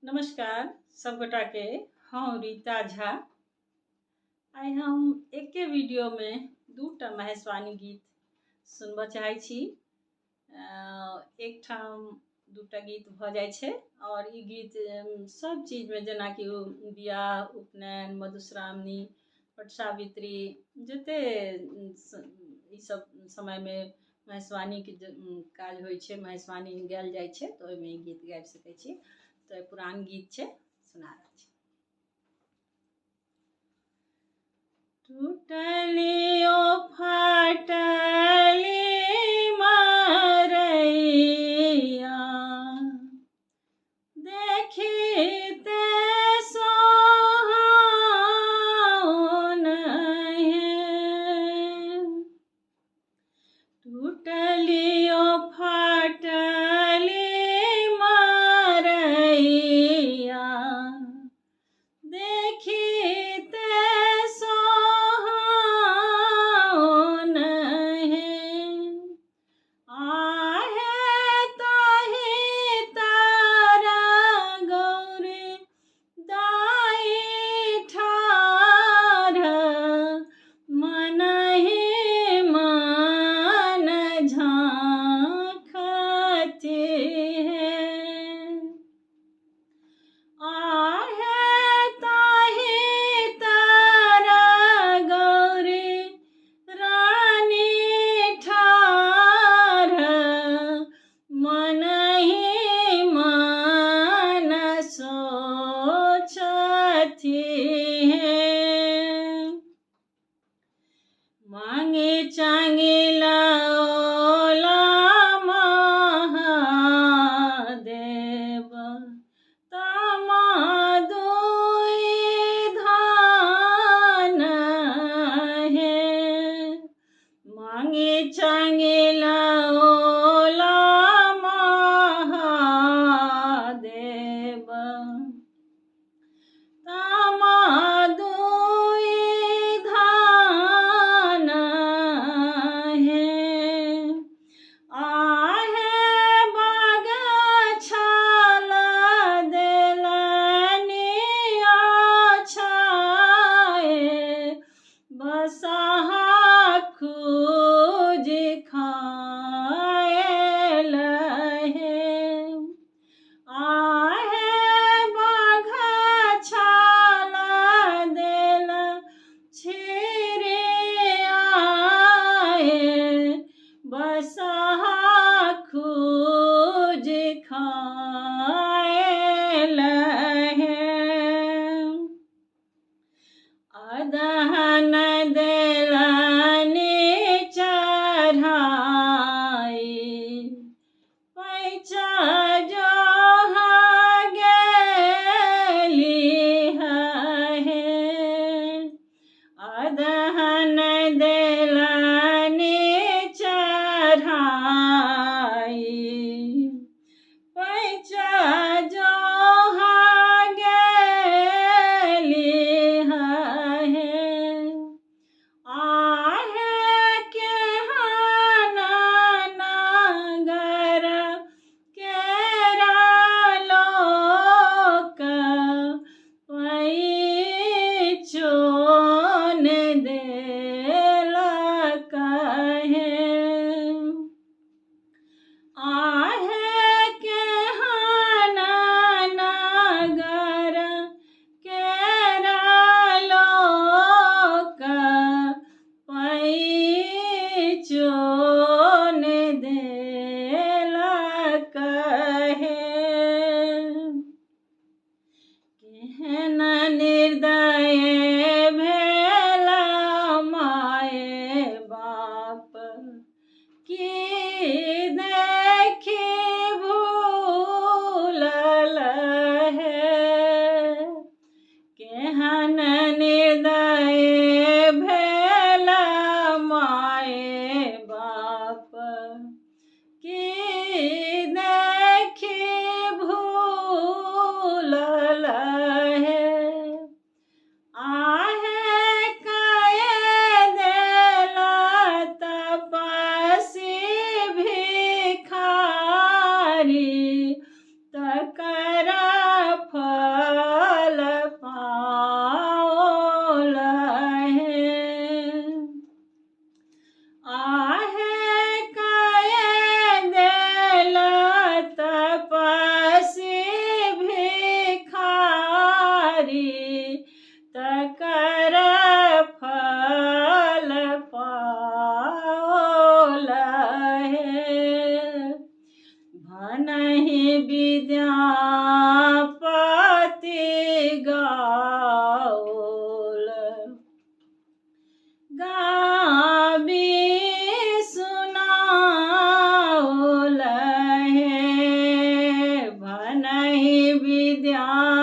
नमस्कार सब गोटा के। हाँ, रीता झा। आई हम एके वीडियो में दूटा महेशवाणी गीत सुनबा चाहे छी। एक ठाम दूटा गीत भ जाय छे और ई गीत सब चीज में जना कि बियाह, उपनयन, मधुश्रावणी, पट सावित्री जते ई सब समय में महेशवाणी के काज होय छे, महेशवाणी गायल जाय छे, तो ओय में ई गीत गाबि सकै छी। तो पुरान गीत छे, सुना रहल छी। टूटलियो फाटली मरैया देखिते सोहाउन है। टूटलियो फाटली मरैया देखिते सोहाउन है। आहे ताहि तारा गौरी दाई ठाढ़ मनहि मन झाँकती है। आहे ताहि तारा गौरी रानी ठाढ़ मनहि मन सोचती है। मांगे चांगिला ओला महादेव तमा दुई धान है। मांगे चांगिला ओला महादेव तमा दुई धान है। आहे बागछाल देलनि आछाए बसहा खूज खाएल है। आहे बागछाल देल छिरियाए बसहा खूज खाएल है। अदहन देलनि चढ़ाई पैचा जोहा गेली है। अदहन देलनि चढ़ाई पैचा जोहा गेली है। आहे केहन नगर केरा लोक पैचोन देलक है। आहे केहन नगर केरा लोक पैचोन देलक है। केहन निर्दय भेल माए बाप की देखी भूलल है। केहन निर्दय भेल माए बाप की देखी भूलल है। आहे कए देल तपसी भिखारी तकरा विद्यापति गाओल, गावी सुनाओल हे भनहि विद्यापति